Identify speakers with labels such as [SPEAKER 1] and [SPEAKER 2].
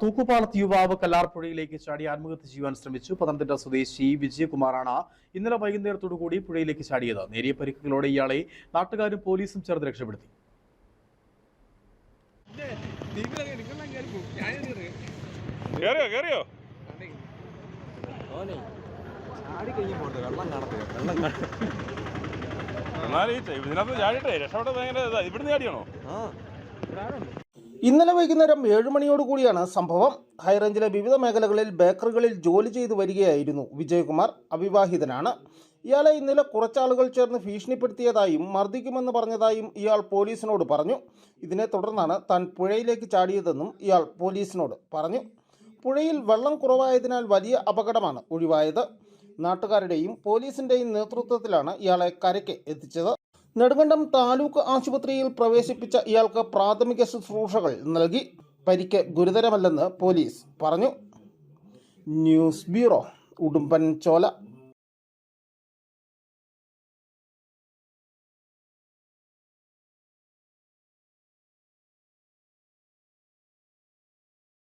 [SPEAKER 1] തൂക്കുപാലത്ത് യുവാവ് കല്ലാർപ്പുഴയിലേക്ക് ചാടി ആത്മഹത്യ ചെയ്യുവാൻ ശ്രമിച്ചു. പത്തനംതിട്ട സ്വദേശി വിജയകുമാറാണ് ഇന്നലെ വൈകുന്നേരത്തോടുകൂടി പുഴയിലേക്ക് ചാടിയത്. നേരിയ പരിക്കുകളോടെ ഇയാളെ നാട്ടുകാരും പോലീസും ചേർന്ന് രക്ഷപ്പെടുത്തി.
[SPEAKER 2] ഇന്നലെ വൈകുന്നേരം 7 മണിയോടുകൂടിയാണ് സംഭവം. ഹൈറേഞ്ചിലെ വിവിധ മേഖലകളിൽ ബേക്കറികളിൽ ജോലി ചെയ്തു വരികയായിരുന്നു വിജയകുമാർ. അവിവാഹിതനാണ്. ഇയാളെ ഇന്നലെ കുറച്ചാളുകൾ ചേർന്ന് ഭീഷണിപ്പെടുത്തിയതായും മർദ്ദിക്കുമെന്ന് പറഞ്ഞതായും ഇയാൾ പോലീസിനോട് പറഞ്ഞു. ഇതിനെ തുടർന്നാണ് താൻ പുഴയിലേക്ക് ചാടിയതെന്നും ഇയാൾ പോലീസിനോട് പറഞ്ഞു. പുഴയിൽ വെള്ളം കുറവായതിനാൽ വലിയ അപകടമാണ് ഒഴിവായത്. നാട്ടുകാരുടെയും പോലീസിൻ്റെയും നേതൃത്വത്തിലാണ് ഇയാളെ കരയ്ക്ക് എത്തിച്ചത്. നെടുങ്കണ്ടം താലൂക്ക് ആശുപത്രിയിൽ പ്രവേശിപ്പിച്ച ഇയാൾക്ക് പ്രാഥമിക ശുശ്രൂഷകൾ നൽകി. പരിക്ക് ഗുരുതരമല്ലെന്ന് പോലീസ് പറഞ്ഞു. News bureau, Udumbanchola.